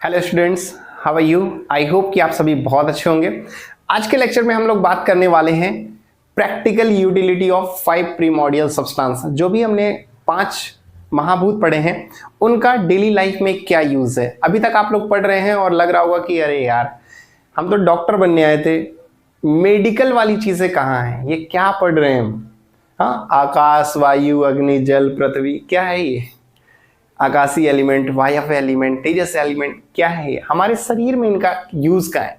Hello students, how are you? I hope कि आप सभी बहुत अच्छे होंगे। आज के लेक्चर में हम लोग बात करने वाले हैं practical utility of 5 primordial substance. जो भी हमने 5 महाभूत पढ़े हैं उनका डेली लाइफ में क्या यूज है। अभी तक आप लोग पढ़ रहे हैं और लग रहा होगा कि अरे यार हम तो डॉक्टर बनने आए थे, मेडिकल वाली चीजें कहाँ हैं, ये क्या पढ़ रहे हैं हम? हाँ, आकाश, वायु, अग्नि, जल, पृथ्वी, क्या है ये? आकाशीय एलिमेंट, वायव्य एलिमेंट, तेजस एलिमेंट, क्या है ये? हमारे शरीर में इनका यूज क्या है?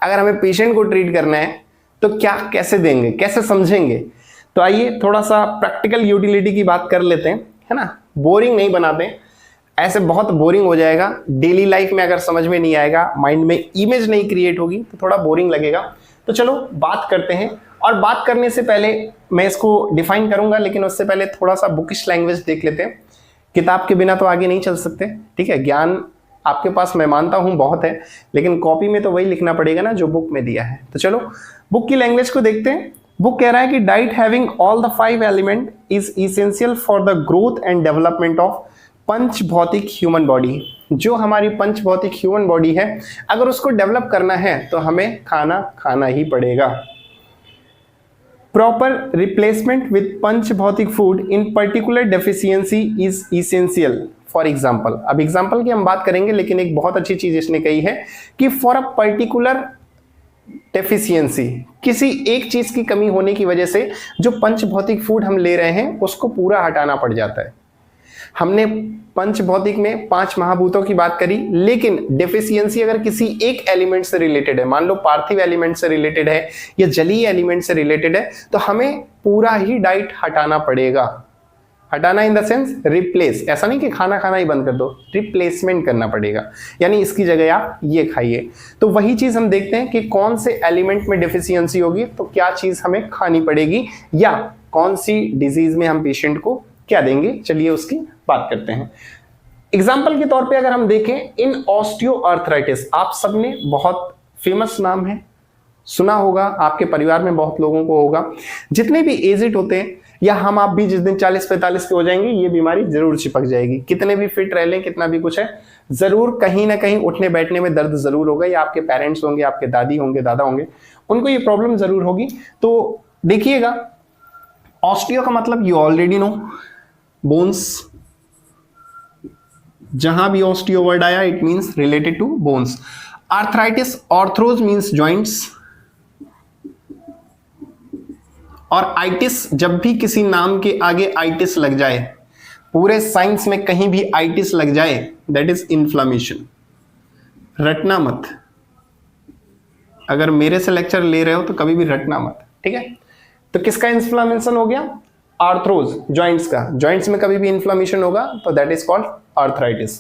अगर हमें पेशेंट को ट्रीट करना है तो क्या कैसे देंगे, कैसे समझेंगे? तो आइए थोड़ा सा प्रैक्टिकल यूटिलिटी की बात कर लेते हैं, है ना। बोरिंग नहीं बनाते, ऐसे बहुत बोरिंग हो जाएगा। डेली लाइफ में अगर समझ में नहीं आएगा, माइंड में इमेज नहीं क्रिएट होगी तो थोड़ा बोरिंग लगेगा। तो चलो बात करते हैं। और बात करने से पहले मैं इसको डिफाइन करूंगा, लेकिन उससे पहले थोड़ा सा बुकिश लैंग्वेज देख लेते हैं। किताब के बिना तो आगे नहीं चल सकते, ठीक है। ज्ञान आपके पास मैं मानता हूं बहुत है, लेकिन कॉपी में तो वही लिखना पड़ेगा ना जो बुक में दिया है। तो चलो बुक की लैंग्वेज को देखते हैं। बुक कह रहा है कि diet having all the 5 element is essential for the growth and development of पंच भौतिक ह्यूमन बॉडी। जो हमारी पंच भौतिक ह्यूमन बॉडी है, अगर उसको डेवलप करना है तो हमें खाना खाना ही पड़ेगा। Proper replacement with पंच भौतिक food in particular deficiency is essential. For example, अब एग्जाम्पल की हम बात करेंगे, लेकिन एक बहुत अच्छी चीज इसने कही है कि फॉर अ पर्टिकुलर डेफिशिएंसी, किसी एक चीज की कमी होने की वजह से जो पंच भौतिक फूड हम ले रहे हैं उसको पूरा हटाना पड़ जाता है। हमने पंच भौतिक में 5 महाभूतों की बात करी, लेकिन डेफिशिएंसी अगर किसी एक एलिमेंट से रिलेटेड है, मान लो पार्थिव एलिमेंट से रिलेटेड है या जलीय एलिमेंट से रिलेटेड है, तो हमें पूरा ही डाइट हटाना पड़ेगा। हटाना इन द सेंस रिप्लेस, ऐसा नहीं कि खाना खाना ही बंद कर दो, रिप्लेसमेंट करना पड़ेगा, यानी इसकी जगह आप ये खाइए। तो वही चीज हम देखते हैं कि कौन से एलिमेंट में डेफिशिएंसी होगी तो क्या चीज हमें खानी पड़ेगी, या कौन सी डिजीज में हम पेशेंट को क्या देंगे। चलिए उसकी बात करते हैं। एग्जाम्पल के तौर पे अगर हम देखें, इन ऑस्टियोआर्थराइटिस, आप सबने बहुत फेमस नाम है, सुना होगा, आपके परिवार में बहुत लोगों को होगा। जितने भी एजिड होते हैं, या हम आप भी जिस दिन 40-45 के हो जाएंगे, ये बीमारी जरूर चिपक जाएगी। कितने भी फिट रह लें, कितना भी कुछ है, जरूर कहीं ना कहीं उठने बैठने में दर्द जरूर होगा। या आपके पेरेंट्स होंगे, आपके दादी होंगे, दादा होंगे, उनको ये प्रॉब्लम जरूर होगी। तो देखिएगा, ऑस्टियो का मतलब यू ऑलरेडी नो, बोन्स। जहां भी ऑस्टियो वर्ड आया it means related to bones. Arthritis, arthros means joints, और आइटिस, जब भी किसी नाम के आगे आइटिस लग जाए, पूरे साइंस में कहीं भी आइटिस लग जाए, दैट इज इन्फ्लामेशन। रटना मत, अगर मेरे से लेक्चर ले रहे हो तो कभी भी रटना मत, ठीक है। तो किसका इन्फ्लामेशन हो गया? आर्थ्रोज, जॉइंट्स का। जॉइंट्स में कभी भी इन्फ्लामेशन होगा तो that is called arthritis.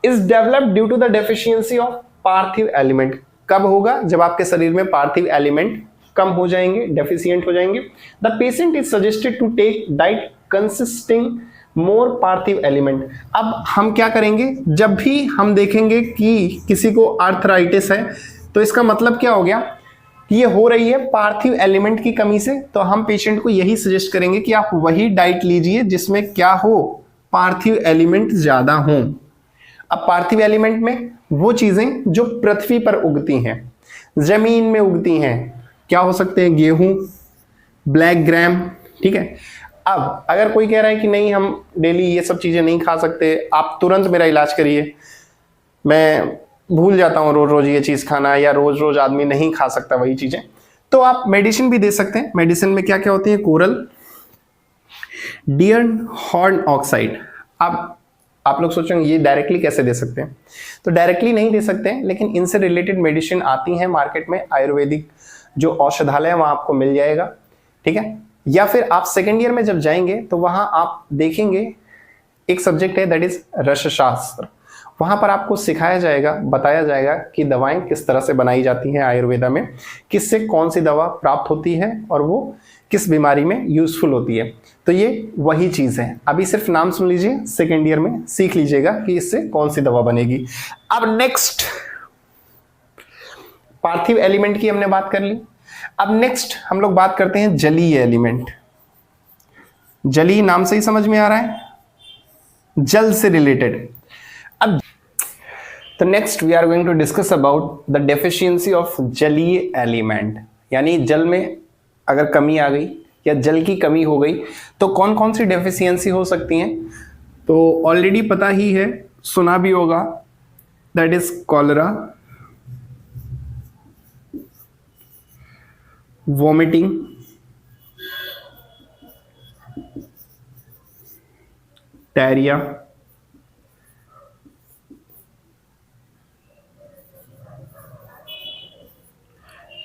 Is developed due to the deficiency of पार्थिव एलिमेंट। कब होगा? जब आपके शरीर में पार्थिव एलिमेंट कम हो जाएंगे, डेफिशिएंट हो जाएंगे। The patient is suggested to take diet consisting more पार्थिव एलिमेंट। अब हम क्या करेंगे, जब भी हम देखेंगे कि किसी को आर्थराइटिस है, तो इसका मतलब क्या हो गया, ये हो रही है पार्थिव एलिमेंट की कमी से। तो हम पेशेंट को यही सजेस्ट करेंगे कि आप वही डाइट लीजिए जिसमें क्या हो, पार्थिव एलिमेंट ज्यादा हो। अब पार्थिव एलिमेंट में वो चीजें जो पृथ्वी पर उगती हैं, जमीन में उगती हैं, क्या हो सकते हैं? गेहूं, ब्लैक ग्राम, ठीक है। अब अगर कोई कह रहा है कि नहीं हम डेली ये सब चीजें नहीं खा सकते, आप तुरंत मेरा इलाज करिए, मैं भूल जाता हूं रोज रोज ये चीज खाना, या रोज रोज आदमी नहीं खा सकता वही चीजें, तो आप मेडिसिन भी दे सकते हैं। मेडिसिन में क्या क्या होती है? Coral, deer horn oxide. अब आप लोग सोचेंगे ये डायरेक्टली कैसे दे सकते हैं? तो डायरेक्टली नहीं दे सकते हैं, लेकिन इनसे रिलेटेड मेडिसिन आती हैं मार्केट में, आयुर्वेदिक जो औषधालय है वहां आपको मिल जाएगा, ठीक है। या फिर आप सेकेंड ईयर में जब जाएंगे तो वहां आप देखेंगे एक सब्जेक्ट है दैट इज रसशास्त्र। वहां पर आपको सिखाया जाएगा, बताया जाएगा कि दवाएं किस तरह से बनाई जाती हैं आयुर्वेदा में, किससे कौन सी दवा प्राप्त होती है और वो किस बीमारी में यूजफुल होती है। तो ये वही चीज है। अभी सिर्फ नाम सुन लीजिए, सेकेंड ईयर में सीख लीजिएगा कि इससे कौन सी दवा बनेगी। अब नेक्स्ट, पार्थिव एलिमेंट की हमने बात कर ली। अब नेक्स्ट हम लोग बात करते हैं जलीय एलिमेंट। जलीय नाम से ही समझ में आ रहा है, जल से रिलेटेड। अब तो next we are going to discuss about the deficiency of जलीय एलिमेंट, यानी जल में अगर कमी आ गई या जल की कमी हो गई तो कौन कौन सी डेफिशिएंसी हो सकती हैं। तो ऑलरेडी पता ही है, सुना भी होगा, that is cholera, vomiting, diarrhoea,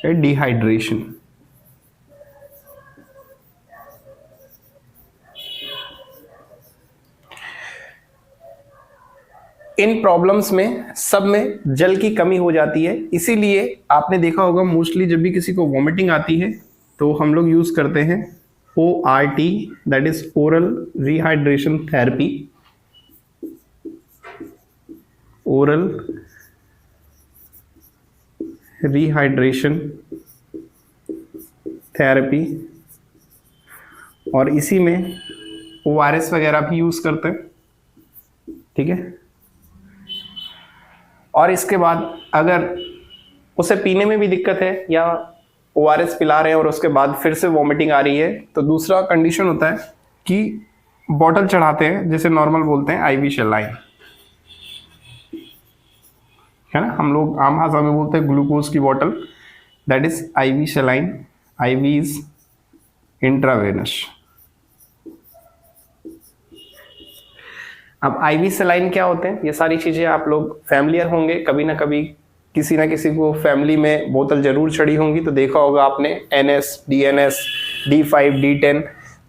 dehydration. In problems में सब में जल की कमी हो जाती है, इसीलिए आपने देखा होगा मोस्टली जब भी किसी को वॉमिटिंग आती है तो हम लोग यूज करते हैं ORT, that is oral rehydration therapy, oral rehydration therapy, और इसी में ORS वगैरह भी यूज करते हैं, ठीक है। और इसके बाद अगर उसे पीने में भी दिक्कत है या ORS पिला रहे हैं और उसके बाद फिर से वॉमिटिंग आ रही है तो दूसरा कंडीशन होता है कि बॉटल चढ़ाते हैं, जैसे नॉर्मल बोलते हैं IV सेलाइन, है ना, हम लोग आम भाषा में बोलते हैं ग्लूकोज की bottle, that is IV सेलाइन, IV is intravenous. अब IV सेलाइन क्या होते हैं, ये सारी चीजें आप लोग फैमिलियर होंगे, कभी ना कभी किसी ना किसी को फैमिली में बोतल जरूर चढ़ी होंगी, तो देखा होगा आपने NS, DNS, D5, D10,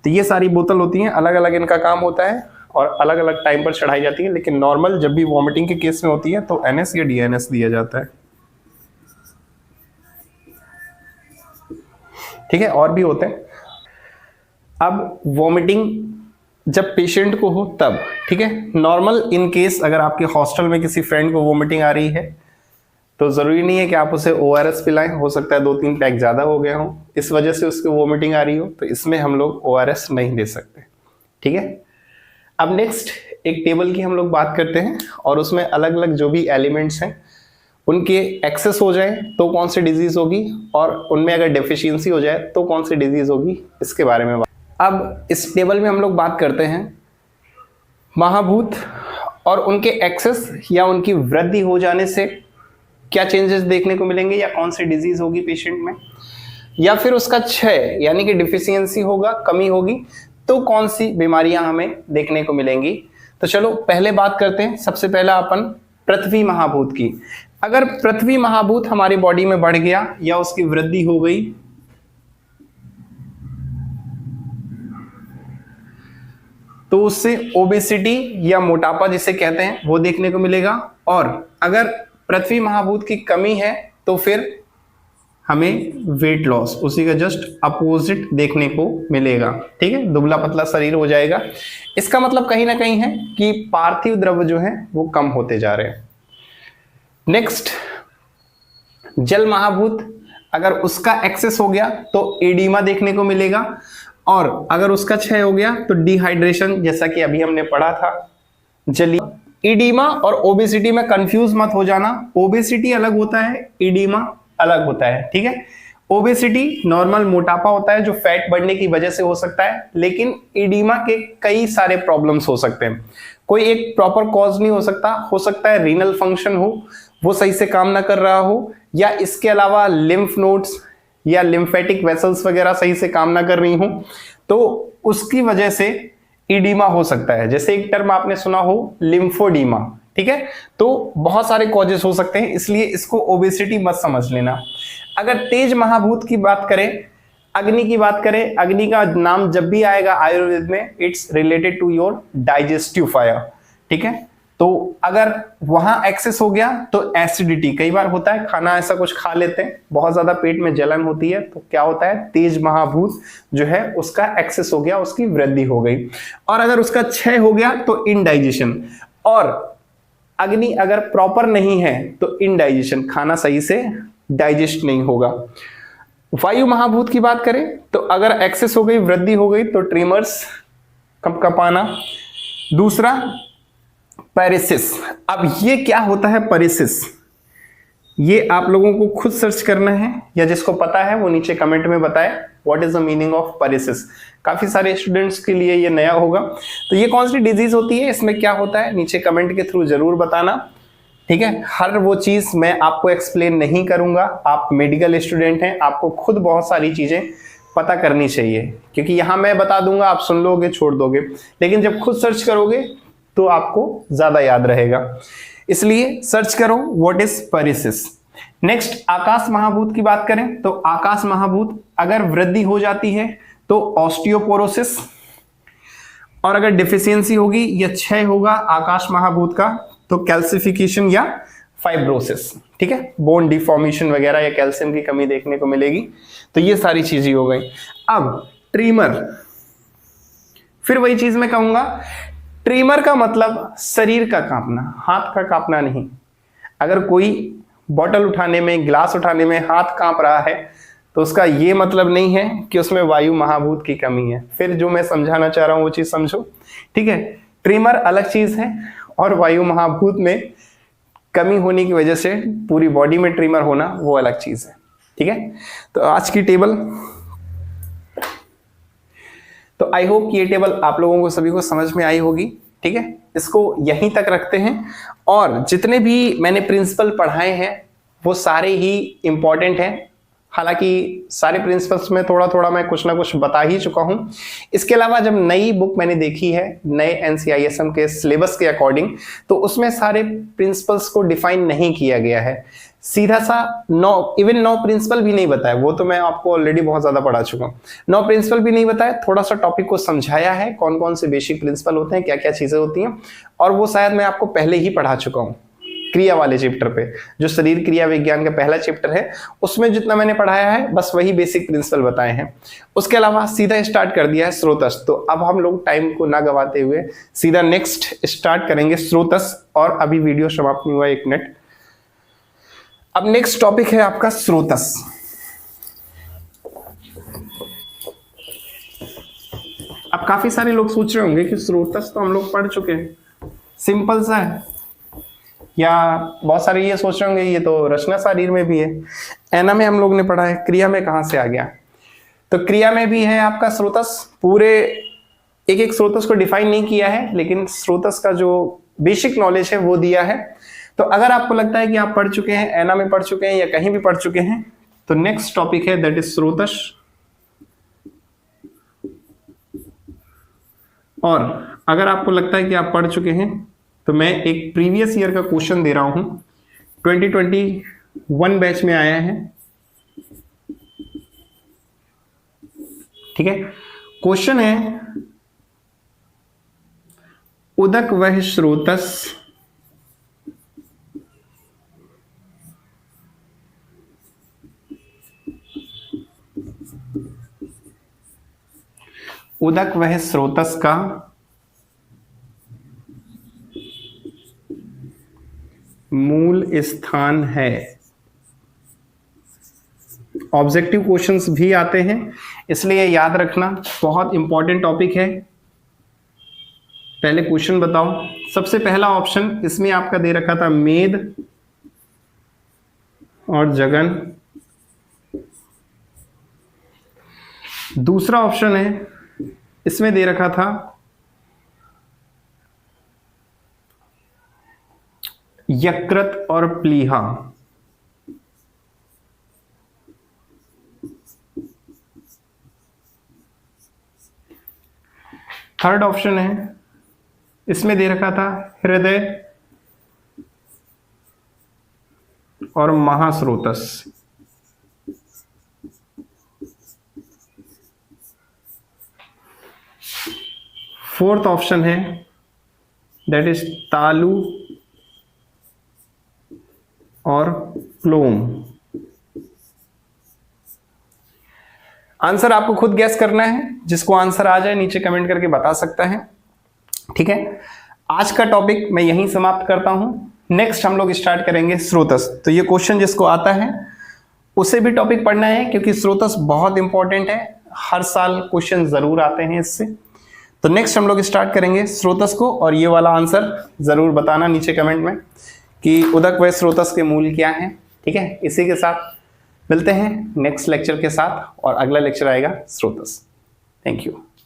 तो ये सारी बोतल होती हैं, अलग अलग इनका काम होता है और अलग अलग टाइम पर चढ़ाई जाती है, लेकिन नॉर्मल जब भी वॉमिटिंग के केस में होती है तो NS या DNS दिया जाता है, ठीक है। और भी होते हैं। अब वॉमिटिंग जब पेशेंट को हो तब, ठीक है, नॉर्मल इन केस अगर आपके हॉस्टल में किसी फ्रेंड को वॉमिटिंग आ रही है तो जरूरी नहीं है कि आप उसे ORS पिलाएं, हो सकता है 2-3 पैक ज्यादा हो गए हों, इस वजह से उसको वॉमिटिंग आ रही हो, तो इसमें हम लोग ORS नहीं दे सकते, ठीक है। अब नेक्स्ट एक टेबल की हम लोग बात करते हैं और उसमें अलग अलग जो भी एलिमेंट्स हैं उनके एक्सेस हो जाए तो कौन सी डिजीज होगी, और उनमें अगर डेफिशिएंसी हो जाए तो कौन सी डिजीज होगी, इसके बारे में। अब इस टेबल में हम लोग बात करते हैं महाभूत और उनके एक्सेस या उनकी वृद्धि हो जाने से क्या चेंजेस देखने को मिलेंगे, या कौन सी डिजीज होगी पेशेंट में, या फिर उसका क्षय यानी कि डिफिशियंसी होगा, कमी होगी, तो कौन सी बीमारियां हमें देखने को मिलेंगी। तो चलो पहले बात करते हैं, सबसे पहला अपन पृथ्वी महाभूत की। अगर पृथ्वी महाभूत हमारी बॉडी में बढ़ गया या उसकी वृद्धि हो गई तो उससे ओबेसिटी या मोटापा जिसे कहते हैं वो देखने को मिलेगा, और अगर पृथ्वी महाभूत की कमी है तो फिर हमें वेट लॉस, उसी का जस्ट अपोजिट देखने को मिलेगा, ठीक है, दुबला पतला शरीर हो जाएगा। इसका मतलब कहीं ना कहीं है कि पार्थिव द्रव्य जो है वो कम होते जा रहे हैं। नेक्स्ट जल महाभूत, अगर उसका एक्सेस हो गया तो एडिमा देखने को मिलेगा, और अगर उसका क्षय हो गया तो डिहाइड्रेशन, जैसा कि अभी हमने पढ़ा था जलीय। एडिमा और ओबेसिटी में कंफ्यूज मत हो जाना, ओबेसिटी अलग होता है, एडिमा अलग होता है, ठीक है। ओबेसिटी नॉर्मल मोटापा होता है जो फैट बढ़ने की वजह से हो सकता है, लेकिन एडिमा के कई सारे प्रॉब्लम्स हो सकते हैं, कोई एक प्रॉपर कॉज नहीं हो सकता है रीनल फंक्शन हो, वो सही से काम ना कर रहा हो, या इसके अलावा लिम्फ नोड्स या लिम्फेटिक वेसल्स वगैरह सही से काम ना कर रही हो, तो उसकी वजह से इडीमा हो सकता है। जैसे एक टर्म आपने सुना हो लिम्फोडीमा, ठीक है, तो बहुत सारे कॉजेस हो सकते हैं, इसलिए इसको ओबेसिटी मत समझ लेना। अगर तेज महाभूत की बात करें, अग्नि की बात करें, अग्नि का नाम जब भी आएगा आयुर्वेद में, it's related to your digestive fire, ठीक है। तो अगर वहां एक्सेस हो गया तो एसिडिटी, कई बार होता है खाना ऐसा कुछ खा लेते हैं, बहुत ज्यादा पेट में जलन होती है, तो क्या होता है, तेज महाभूत जो है उसका एक्सेस हो गया, उसकी वृद्धि हो गई। और अगर उसका क्षय हो गया तो इनडाइजेशन, और अग्नि अगर प्रॉपर नहीं है तो इनडाइजेशन, खाना सही से डाइजेस्ट नहीं होगा। वायु महाभूत की बात करें तो अगर एक्सेस हो गई, वृद्धि हो गई, तो ट्रीमर्स, कंपकपाना। दूसरा पैरेसिस। अब ये क्या होता है पैरेसिस, ये आप लोगों को खुद सर्च करना है, या जिसको पता है वो नीचे कमेंट में बताए what is the meaning of paresis. काफी सारे स्टूडेंट्स के लिए ये नया होगा। तो ये कौन सी डिजीज होती है, इसमें क्या होता है, नीचे कमेंट के थ्रू जरूर बताना, ठीक है। हर वो चीज मैं आपको एक्सप्लेन नहीं करूंगा, आप मेडिकल स्टूडेंट हैं, आपको खुद बहुत सारी चीजें पता करनी चाहिए, क्योंकि यहां मैं बता दूंगा आप सुन लोगे छोड़ दोगे, लेकिन जब खुद सर्च करोगे तो आपको ज्यादा याद रहेगा। इसलिए सर्च करो व्हाट इज पैरेसिस। नेक्स्ट आकाश महाभूत की बात करें तो आकाश महाभूत अगर वृद्धि हो जाती है तो ऑस्टियोपोरोसिस, और अगर डिफिशियंसी होगी या क्षय होगा आकाश महाभूत का तो कैल्सिफिकेशन या फाइब्रोसिस, ठीक है, बोन डिफॉर्मेशन वगैरह या कैल्शियम की कमी देखने को मिलेगी। तो ये सारी चीजें हो गई। अब ट्रीमर, फिर वही चीज मैं कहूंगा, ट्रीमर का मतलब शरीर का कांपना, हाथ का कांपना नहीं। अगर कोई बॉटल उठाने में, ग्लास उठाने में हाथ कांप रहा है तो उसका ये मतलब नहीं है कि उसमें वायु महाभूत की कमी है। फिर जो मैं समझाना चाह रहा हूं वो चीज समझो, ठीक है। ट्रीमर अलग चीज है और वायु महाभूत में कमी होने की वजह से पूरी बॉडी में ट्रीमर होना वो अलग चीज है, ठीक है। तो आज की टेबल, तो आई होप ये टेबल आप लोगों को सभी को समझ में आई होगी, ठीक है। इसको यहीं तक रखते हैं, और जितने भी मैंने प्रिंसिपल पढ़ाए हैं वो सारे ही इंपॉर्टेंट हैं। हालांकि सारे प्रिंसिपल्स में थोड़ा थोड़ा मैं कुछ ना कुछ बता ही चुका हूं। इसके अलावा जब नई बुक मैंने देखी है नए एनसीआईएसएम के सिलेबस के अकॉर्डिंग, तो उसमें सारे प्रिंसिपल्स को डिफाइन नहीं किया गया है, सीधा सा 9 प्रिंसिपल भी नहीं बताया। वो तो मैं आपको ऑलरेडी बहुत ज्यादा पढ़ा चुका हूं। 9 प्रिंसिपल भी नहीं बताया, थोड़ा सा टॉपिक को समझाया है, कौन कौन से बेसिक प्रिंसिपल होते हैं, क्या क्या चीजें होती हैं, और वो शायद मैं आपको पहले ही पढ़ा चुका हूं क्रिया वाले चैप्टर पे, जो शरीर क्रिया विज्ञान का पहला चैप्टर है, उसमें जितना मैंने पढ़ाया है बस वही बेसिक प्रिंसिपल बताए हैं। उसके अलावा सीधा स्टार्ट कर दिया है स्रोतस। तो अब हम लोग टाइम को ना गवाते हुए सीधा नेक्स्ट स्टार्ट करेंगे स्रोतस, और अभी वीडियो समाप्त नहीं हुआ, 1 मिनट। अब नेक्स्ट टॉपिक है आपका स्रोतस। अब काफी सारे लोग सोच रहे होंगे कि स्रोतस तो हम लोग पढ़ चुके हैं, सिंपल सा है, या बहुत सारे ये सोच रहे होंगे ये तो रचना शरीर में भी है, एना में हम लोग ने पढ़ा है, क्रिया में कहां से आ गया। तो क्रिया में भी है आपका स्रोतस, पूरे एक एक स्रोतस को डिफाइन नहीं किया है, लेकिन स्रोतस का जो बेसिक नॉलेज है वो दिया है। तो अगर आपको लगता है कि आप पढ़ चुके हैं, एना में पढ़ चुके हैं या कहीं भी पढ़ चुके हैं, तो नेक्स्ट टॉपिक है दैट इज स्रोतस। और अगर आपको लगता है कि आप पढ़ चुके हैं, तो मैं एक प्रीवियस ईयर का क्वेश्चन दे रहा हूं, 2021 बैच में आया है, ठीक है। क्वेश्चन है उदक वह स्रोतस उदक वह स्रोतस का मूल स्थान है। ऑब्जेक्टिव क्वेश्चंस भी आते हैं, इसलिए याद रखना, बहुत इंपॉर्टेंट टॉपिक है। पहले क्वेश्चन बताओ। सबसे पहला ऑप्शन इसमें आपका दे रखा था मेद और जगन। दूसरा ऑप्शन है इसमें दे रखा था यकृत और प्लीहा। थर्ड ऑप्शन है इसमें दे रखा था हृदय और महास्रोतस। फोर्थ ऑप्शन है दैट इज तालु और फ्लोम। आंसर आपको खुद गैस करना है, जिसको आंसर आ जाए नीचे कमेंट करके बता सकता है, ठीक है। आज का टॉपिक मैं यहीं समाप्त करता हूं। नेक्स्ट हम लोग स्टार्ट करेंगे स्रोतस। तो ये क्वेश्चन जिसको आता है उसे भी टॉपिक पढ़ना है, क्योंकि स्रोतस बहुत इंपॉर्टेंट है, हर साल क्वेश्चन जरूर आते हैं इससे। तो नेक्स्ट हम लोग स्टार्ट करेंगे स्रोतस को, और ये वाला आंसर जरूर बताना नीचे कमेंट में कि उदक व स्रोतस के मूल क्या हैं। ठीक है, इसी के साथ मिलते हैं नेक्स्ट लेक्चर के साथ, और अगला लेक्चर आएगा स्रोतस। Thank you.